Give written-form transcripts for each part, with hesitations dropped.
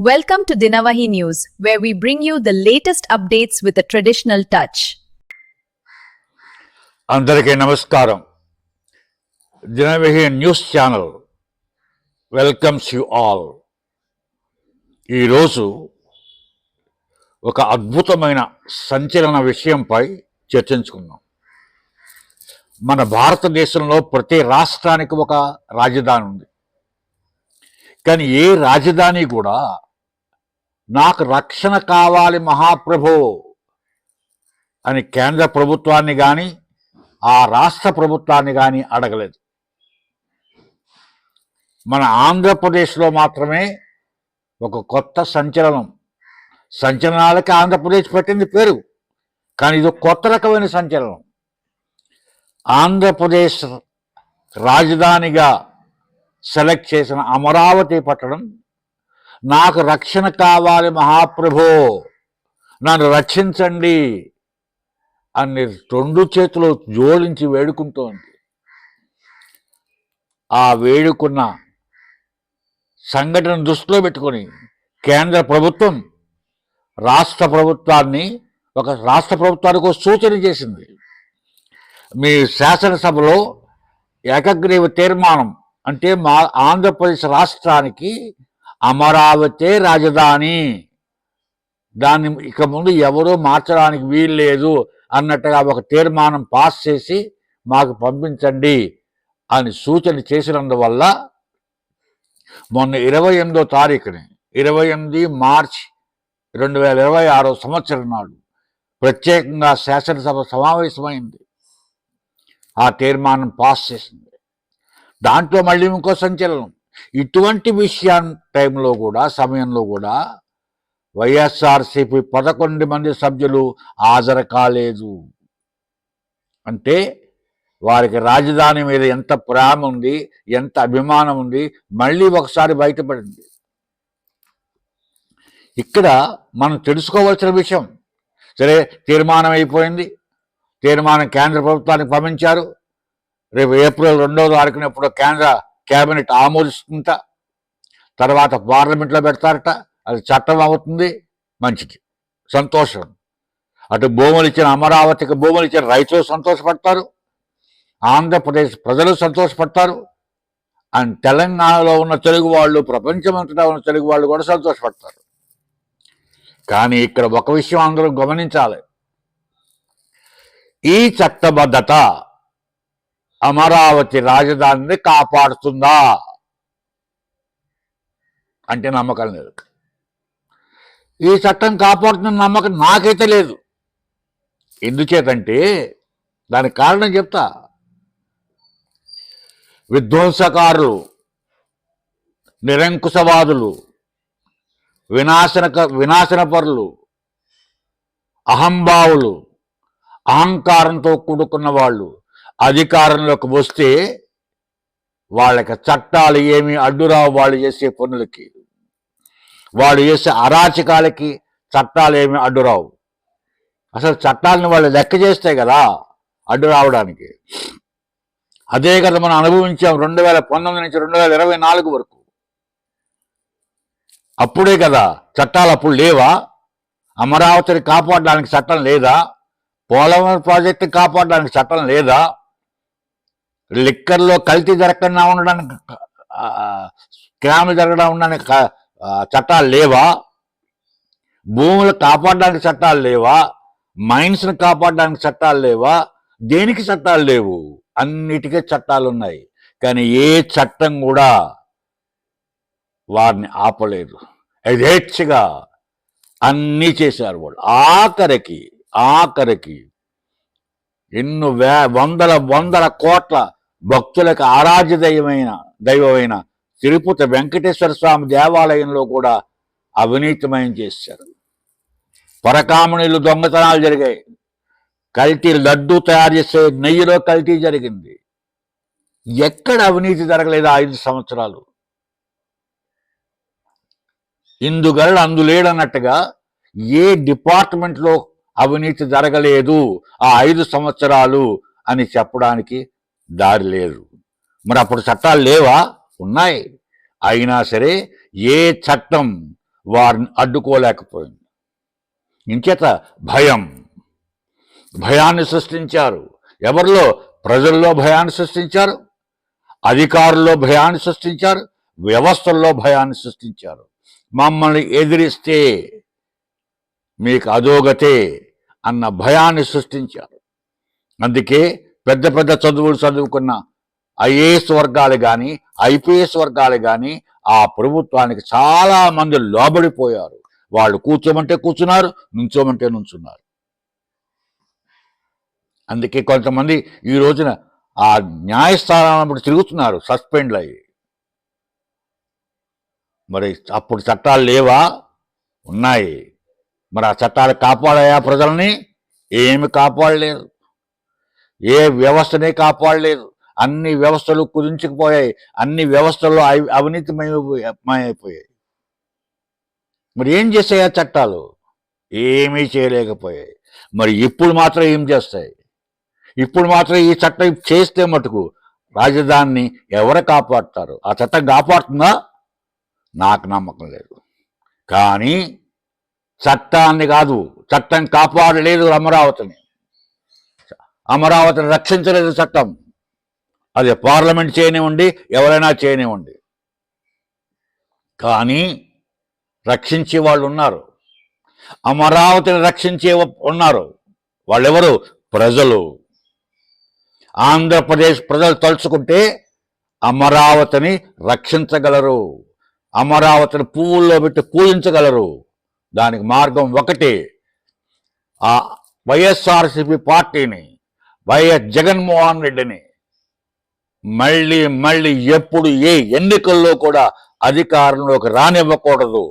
Welcome to Dinavahi News, where we bring you the latest updates with a traditional touch. అందరికీ నమస్కారం. Dinavahi news channel welcomes you all. ఈరోజు ఒక అద్భుతమైన సంచలన విషయంపై చర్చించుకుందాం. మన భారతదేశంలో ప్రతి రాష్ట్రానికి ఒక రాజధాని ఉంది. కానీ ఏ రాజధాని కూడా నాకు రక్షణ కావాలి మహాప్రభో అని కేంద్ర ప్రభుత్వాన్ని కానీ ఆ రాష్ట్ర ప్రభుత్వాన్ని కానీ అడగలేదు. మన ఆంధ్రప్రదేశ్లో మాత్రమే ఒక కొత్త సంచలనాలకి ఆంధ్రప్రదేశ్ పెట్టింది పేరు, కానీ ఇది కొత్త రకమైన సంచలనం. ఆంధ్రప్రదేశ్ రాజధానిగా సెలెక్ట్ చేసిన అమరావతి పట్టణం నాకు రక్షణ కావాలి మహాప్రభో, నన్ను రక్షించండి అని రెండు చేతులు జోడించి వేడుకుంటోంది. ఆ వేడుకున్న సంఘటన దృష్టిలో పెట్టుకొని కేంద్ర ప్రభుత్వం రాష్ట్ర ప్రభుత్వానికి ఒక సూచన చేసింది. మీ శాసనసభలో ఏకగ్రీవ తీర్మానం, అంటే మా ఆంధ్రప్రదేశ్ రాష్ట్రానికి అమరావతి రాజధాని, దాన్ని ఇక ముందు ఎవరూ మార్చడానికి వీలు లేదు అన్నట్టుగా ఒక తీర్మానం పాస్ చేసి మాకు పంపించండి అని సూచన చేసినందువల్ల మొన్న 28వ తారీఖుని 28 మార్చి 2026 సంవత్సరం నాడు ప్రత్యేకంగా శాసనసభ సమావేశమైంది. ఆ తీర్మానం పాస్ చేసింది. దాంట్లో మళ్ళీ ఇంకో సంచలనం. ఇటువంటి సమయంలో కూడా వైఎస్ఆర్సీపీ 11 మంది సభ్యులు హాజరు కాలేదు. అంటే వారికి రాజధాని మీద ఎంత ప్రేమ ఉంది, ఎంత అభిమానం ఉంది, మళ్ళీ ఒకసారి బయటపడింది. ఇక్కడ మనం తెలుసుకోవాల్సిన విషయం, సరే తీర్మానం అయిపోయింది, తీర్మానం కేంద్ర ప్రభుత్వానికి పంపించారు. రేపు ఏప్రిల్ 2వ తారీఖున ఎప్పుడో కేంద్ర కేబినెట్ ఆమోదిస్తుంట, తర్వాత పార్లమెంట్లో పెడతారట, అది చట్టం అవుతుంది. మంచిది, సంతోషం. అటు అమరావతికి భూములు ఇచ్చిన రైతులు సంతోషపడతారు, ఆంధ్రప్రదేశ్ ప్రజలు సంతోషపడతారు, అండ్ తెలంగాణలో ఉన్న తెలుగు వాళ్ళు, ప్రపంచమంతటా ఉన్న తెలుగు వాళ్ళు కూడా సంతోషపడతారు. కానీ ఇక్కడ ఒక విషయం అందరూ గమనించాలి. ఈ చట్టబద్ధత అమరావతి రాజధానిని కాపాడుతుందా అంటే నమ్మకం లేదు. ఈ చట్టం కాపాడుతున్న నమ్మకం నాకైతే లేదు. ఎందుచేతంటే దానికి కారణం చెప్తా. విధ్వంసకారులు, నిరంకుశవాదులు, వినాశనపరులు, అహంభావులు, అహంకారంతో కూడుకున్న వాళ్ళు అధికారంలోకి వస్తే వాళ్ళకి చట్టాలు ఏమీ అడ్డురావు. వాళ్ళు చేసే పనులకి, వాళ్ళు చేసే అరాచకాలకి చట్టాలు ఏమీ అడ్డురావు. అసలు చట్టాలను వాళ్ళు లెక్క చేస్తే కదా అడ్డు రావడానికి. అదే కదా మనం అనుభవించాం 2019 నుంచి 2024 వరకు. అప్పుడే కదా చట్టాలు అప్పుడు లేవా? అమరావతిని కాపాడడానికి చట్టం లేదా? పోలవరం ప్రాజెక్టుని కాపాడడానికి చట్టం లేదా? లిక్కర్లో కల్తీ జరగకుండా ఉండడానికి, స్కామ్లు జరగడం ఉండడానికి చట్టాలు లేవా? భూములు కాపాడడానికి చట్టాలు లేవా? మైన్స్ని కాపాడడానికి చట్టాలు లేవా? దేనికి చట్టాలు లేవు? అన్నిటికీ చట్టాలు ఉన్నాయి. కానీ ఏ చట్టం కూడా వారిని ఆపలేదు. యథేచ్ఛగా అన్నీ చేశారు వాళ్ళు. ఆఖరికి ఎన్నో వందల కోట్ల భక్తులకు ఆరాధ్య దైవమైన తిరుపతి వెంకటేశ్వర స్వామి దేవాలయంలో కూడా అవినీతిమయం చేశారు. పరకామణిలు దొంగతనాలు జరిగాయి. కల్తీ లడ్డూ తయారు చేసే నెయ్యిలో కల్తీ జరిగింది. ఎక్కడ అవినీతి జరగలేదు 5 సంవత్సరాలు. ఇందుగలడు అందులేడన్నట్టుగా ఏ డిపార్ట్మెంట్లో అవినీతి జరగలేదు ఆ 5 సంవత్సరాలు అని చెప్పడానికి దారి లేదు. మరి అప్పుడు చట్టాలు లేవా? ఉన్నాయి. అయినా సరే ఏ చట్టం వారిని అడ్డుకోలేకపోయింది. ఇంచేత భయాన్ని సృష్టించారు. ఎవరిలో? ప్రజల్లో భయాన్ని సృష్టించారు, అధికారుల్లో భయాన్ని సృష్టించారు, వ్యవస్థల్లో భయాన్ని సృష్టించారు. మమ్మల్ని ఎదిరిస్తే మీకు అధోగతే అన్న భయాన్ని సృష్టించారు. అందుకే పెద్ద పెద్ద చదువులు చదువుకున్న ఐఏఎస్ వర్గాలు కానీ ఐపీఎస్ వర్గాలు కానీ ఆ ప్రభుత్వానికి చాలా మంది లోబడిపోయారు. వాళ్ళు కూర్చోమంటే కూర్చున్నారు, నుంచోమంటే నుంచున్నారు. అందుకే కొంతమంది ఈ రోజున ఆ న్యాయస్థానం తిరుగుతున్నారు సస్పెండ్లు అయ్యి. మరి అప్పుడు చట్టాలు లేవా? ఉన్నాయి. మరి ఆ చట్టాలు కాపాడాయా ప్రజల్ని? ఏమి కాపాడలేదు. ఏ వ్యవస్థనే కాపాడలేదు. అన్ని వ్యవస్థలు కుదించుకుపోయాయి. అన్ని వ్యవస్థల్లో అవినీతిమయమైపోయాయి. మరి ఏం చేశాయి ఆ చట్టాలు? ఏమీ చేయలేకపోయాయి. మరి ఇప్పుడు మాత్రం ఏం చేస్తాయి? ఇప్పుడు మాత్రం ఈ చట్టం చేస్తే మటుకు రాజధానిని ఎవరు కాపాడుతారు? ఆ చట్టం కాపాడుతుందా? నాకు నమ్మకం లేదు. కానీ చట్టాన్ని కాదు, చట్టం కాపాడలేదు అమరావతిని. అమరావతిని రక్షించలేదు చట్టం. అది పార్లమెంట్ చేయనివ్వండి, ఎవరైనా చేయనివ్వండి. కానీ రక్షించే వాళ్ళు ఉన్నారు. అమరావతిని రక్షించే ఉన్నారు. వాళ్ళెవరు? ప్రజలు. ఆంధ్రప్రదేశ్ ప్రజలు తలుచుకుంటే అమరావతిని రక్షించగలరు. అమరావతిని పువ్వుల్లో పెట్టి పూజించగలరు. దానికి మార్గం ఒకటే. ఆ వైఎస్ఆర్సీపీ పార్టీని, వైఎస్ జగన్మోహన్ రెడ్డిని మళ్ళీ మళ్ళీ ఎప్పుడు ఏ ఎన్నికల్లో కూడా అధికారంలోకి రానివ్వకూడదు.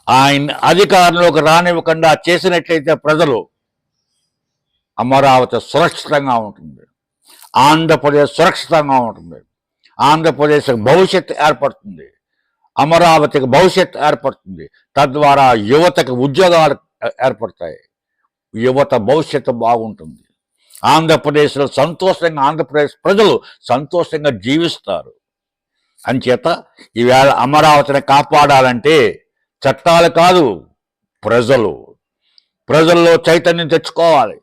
ఆయన అధికారంలోకి రానివ్వకుండా చేసినట్లయితే ప్రజలు అమరావతి సురక్షితంగా ఉంటుంది, ఆంధ్రప్రదేశ్ సురక్షితంగా ఉంటుంది, ఆంధ్రప్రదేశ్ భవిష్యత్తు ఏర్పడుతుంది, అమరావతికి భవిష్యత్తు ఏర్పడుతుంది. తద్వారా యువతకు ఉద్యోగాలు ఏర్పడతాయి, యువత భవిష్యత్తు బాగుంటుంది. ఆంధ్రప్రదేశ్లో ఆంధ్రప్రదేశ్ ప్రజలు సంతోషంగా జీవిస్తారు. అంచేత ఈవేళ అమరావతిని కాపాడాలంటే చట్టాలు కాదు, ప్రజల్లో చైతన్యం తెచ్చుకోవాలి.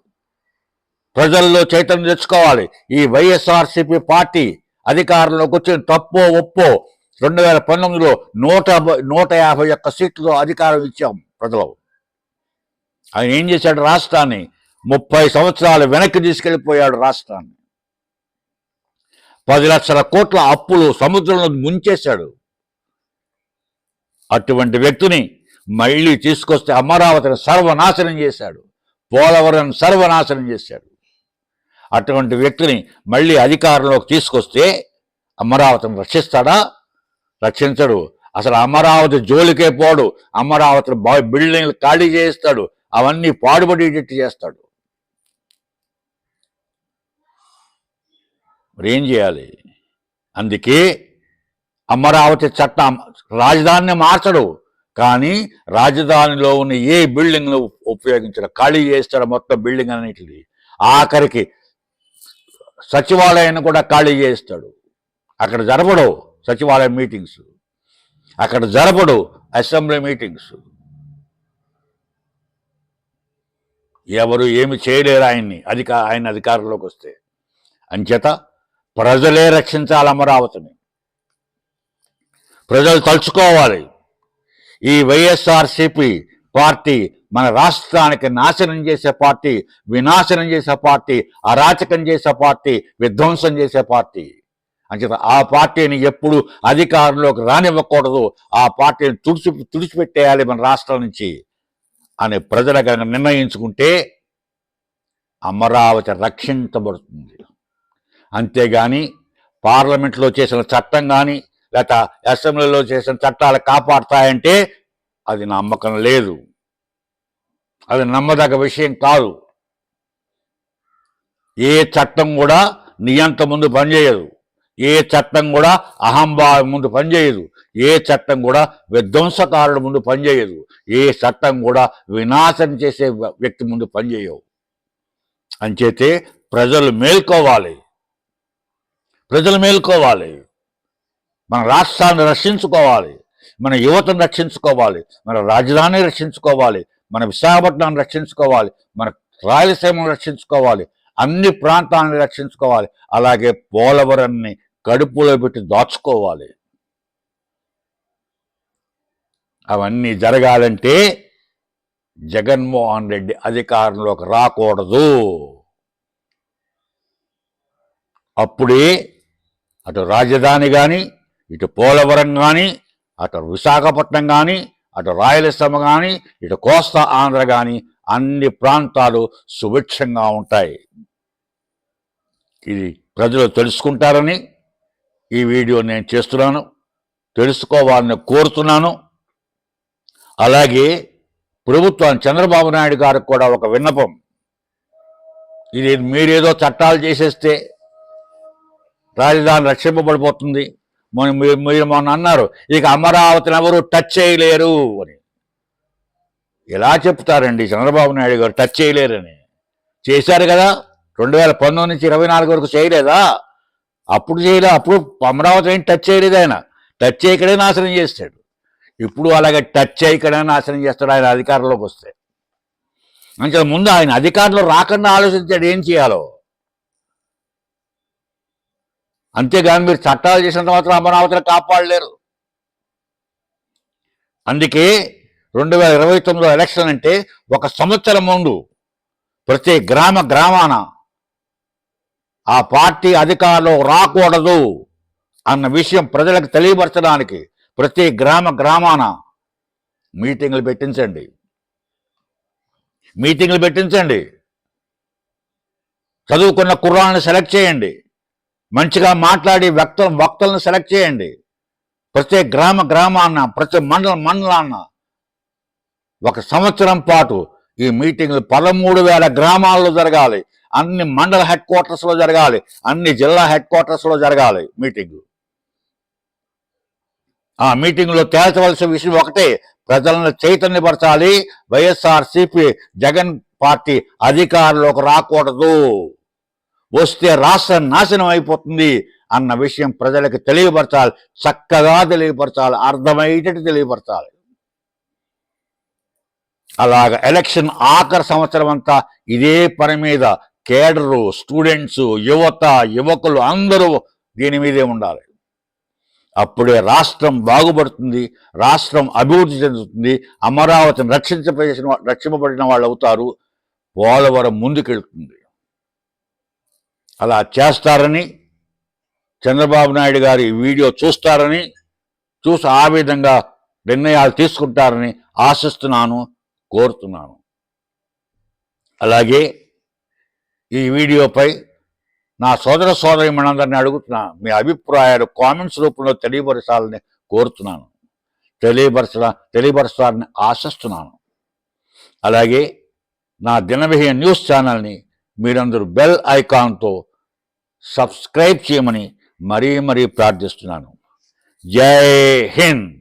ఈ వైఎస్ఆర్సీపీ పార్టీ అధికారంలోకి వచ్చిన తప్పో ఒప్పో 2019లో 151 సీట్లతో అధికారం ఇచ్చాం ప్రజలు. ఆయన ఏం చేశాడు? రాష్ట్రాన్ని 30 సంవత్సరాలు వెనక్కి తీసుకెళ్లిపోయాడు. రాష్ట్రాన్ని 10 లక్షల కోట్ల అప్పులు సముద్రంలో ముంచేశాడు. అటువంటి వ్యక్తిని మళ్ళీ తీసుకొస్తే అమరావతిని సర్వనాశనం చేశాడు, పోలవరం సర్వనాశనం చేశాడు. అటువంటి వ్యక్తిని మళ్ళీ అధికారంలోకి తీసుకొస్తే అమరావతిని రక్షిస్తాడా? రక్షించడు. అసలు అమరావతి జోలికే పోడు. అమరావతి బిల్డింగ్లు ఖాళీ చేస్తాడు, అవన్నీ పాడుబడేటట్టు చేస్తాడు. మరి ఏం చేయాలి? అందుకే అమరావతి చట్టం రాజధానిని మార్చడు, కానీ రాజధానిలో ఉన్న ఏ బిల్డింగ్ను ఉపయోగించడం ఖాళీ చేస్తాడు మొత్తం బిల్డింగ్ అన్నిటిని. ఆఖరికి సచివాలయాన్ని కూడా ఖాళీ చేస్తాడు. అక్కడ జరపడు సచివాలయ మీటింగ్స్, అక్కడ జరపడు అసెంబ్లీ మీటింగ్స్. ఎవరు ఏమి చేయలేరు ఆయన అధికారంలోకి వస్తే. అంచేత ప్రజలే రక్షించాలి అమరావతిని. ప్రజలు తలుచుకోవాలి. ఈ వైఎస్ఆర్సీపీ పార్టీ మన రాష్ట్రానికి నాశనం చేసే పార్టీ, వినాశనం చేసే పార్టీ, అరాచకం చేసే పార్టీ, విధ్వంసం చేసే పార్టీ. అంచేత ఆ పార్టీని ఎప్పుడు అధికారంలోకి రానివ్వకూడదు. ఆ పార్టీని తుడిచిపెట్టేయాలి మన రాష్ట్రం నుంచి అని ప్రజలు కనుక నిర్ణయించుకుంటే అమరావతి రక్షించబడుతుంది. అంతేగాని పార్లమెంట్లో చేసిన చట్టం కానీ లేక అసెంబ్లీలో చేసిన చట్టాలు కాపాడుతాయంటే అది నమ్మకం లేదు, అది నమ్మదగ్గ విషయం కాదు. ఏ చట్టం కూడా నియంత ముందు పనిచేయదు, ఏ చట్టం కూడా అహంభావం ముందు పనిచేయదు, ఏ చట్టం కూడా విధ్వంసకారుడు ముందు పనిచేయదు, ఏ చట్టం కూడా వినాశనం చేసే వ్యక్తి ముందు పనిచేయవు. అంచేతే ప్రజలు మేల్కోవాలి, మన రాష్ట్రాన్ని రక్షించుకోవాలి. మన యువతను రక్షించుకోవాలి, మన రాజధానిని రక్షించుకోవాలి, మన విశాఖపట్నాన్ని రక్షించుకోవాలి, మన రాయలసీమను రక్షించుకోవాలి, అన్ని ప్రాంతాలను రక్షించుకోవాలి. అలాగే పోలవరాన్ని కడుపులో పెట్టి దాచుకోవాలి. అవన్నీ జరగాలంటే జగన్మోహన్ రెడ్డి అధికారంలోకి రాకూడదు. అప్పుడే అటు రాజధాని కానీ, ఇటు పోలవరం కానీ, అటు విశాఖపట్నం కానీ, అటు రాయలసీమ కానీ, ఇటు కోస్తా ఆంధ్ర కానీ అన్ని ప్రాంతాలు సుభిక్షంగా ఉంటాయి. ఇది ప్రజలు తెలుసుకుంటారని ఈ వీడియో నేను చేస్తున్నాను, తెలుసుకోవాలని కోరుతున్నాను. అలాగే ప్రభుత్వం చంద్రబాబు నాయుడు గారికి కూడా ఒక విన్నపం. ఇది మీరేదో చట్టాలు చేసేస్తే రాజధాని రక్షింపబడిపోతుంది. మీరు మొన్న అన్నారు ఇక అమరావతిని ఎవరు టచ్ చేయలేరు అని. ఎలా చెప్తారండి చంద్రబాబు నాయుడు గారు టచ్ చేయలేరని? చేశారు కదా, 2019 నుంచి 24 వరకు చేయలేదా? అప్పుడు చేయలే, అప్పుడు అమరావతిని టచ్ చేయలేదు. ఆయన టచ్ చేయకడే నాశనం చేస్తాడు. ఇప్పుడు అలాగే టచ్ చేయకడే నాశనం చేస్తాడు ఆయన అధికారంలోకి వస్తే. అంటే ముందు ఆయన అధికారంలో రాకుండా ఆలోచించాడు ఏం చేయాలో. అంతేగాని మీరు చట్టాలు చేసినంత మాత్రం అమరావతిని కాపాడలేరు. అందుకే 2029 ఎలక్షన్ అంటే ఒక సంవత్సరం ముందు ప్రతి గ్రామాన ఆ పార్టీ అధికారంలో రాకూడదు అన్న విషయం ప్రజలకు తెలియపరచడానికి ప్రతి గ్రామాన మీటింగులు పెట్టించండి. చదువుకున్న కుర్రాళ్ళని సెలెక్ట్ చేయండి, మంచిగా మాట్లాడి వక్తలను సెలెక్ట్ చేయండి. ప్రతి గ్రామాన ప్రతి మండలాన్న ఒక సంవత్సరం పాటు ఈ మీటింగ్లు 13,000 గ్రామాల్లో జరగాలి, అన్ని మండల హెడ్ క్వార్టర్స్లో జరగాలి, అన్ని జిల్లా హెడ్ క్వార్టర్స్లో జరగాలి మీటింగు. ఆ మీటింగ్లో తేల్చవలసిన విషయం ఒకటే, ప్రజలను చైతన్యపరచాలి. వైఎస్ఆర్సీపీ జగన్ పార్టీ అధికారంలోకి రాకూడదు, వస్తే రాష్ట్రం నాశనం అయిపోతుంది అన్న విషయం ప్రజలకు తెలియపరచాలి. చక్కగా తెలియపరచాలి, అర్థమయ్యేటట్టు తెలియపరచాలి. అలాగ ఎలక్షన్ ఆఖరి సంవత్సరం అంతా ఇదే పని మీద కేడరు, స్టూడెంట్స్, యువకులు అందరూ దీని మీదే ఉండాలి. అప్పుడే రాష్ట్రం బాగుపడుతుంది, రాష్ట్రం అభివృద్ధి చెందుతుంది, అమరావతిని రక్షింపబడిన వాళ్ళు అవుతారు, పోలవరం ముందుకెళ్తుంది. అలా చేస్తారని చంద్రబాబు నాయుడు గారు ఈ వీడియో చూసి ఆ విధంగా నిర్ణయాలు తీసుకుంటారని ఆశిస్తున్నాను, కోరుతున్నాను. అలాగే ఈ వీడియోపై నా సోదరీమణులందరినీ అడుగుతున్నా, మీ అభిప్రాయాలు కామెంట్స్ రూపంలో తెలియపరచాలని కోరుతున్నాను, తెలియపరచాలని ఆశిస్తున్నాను. అలాగే నా దినవిహయ న్యూస్ ఛానల్ని మీరందరూ బెల్ ఐకాన్తో సబ్స్క్రైబ్ చేయమని మరీ ప్రార్థిస్తున్నాను. జై హింద్.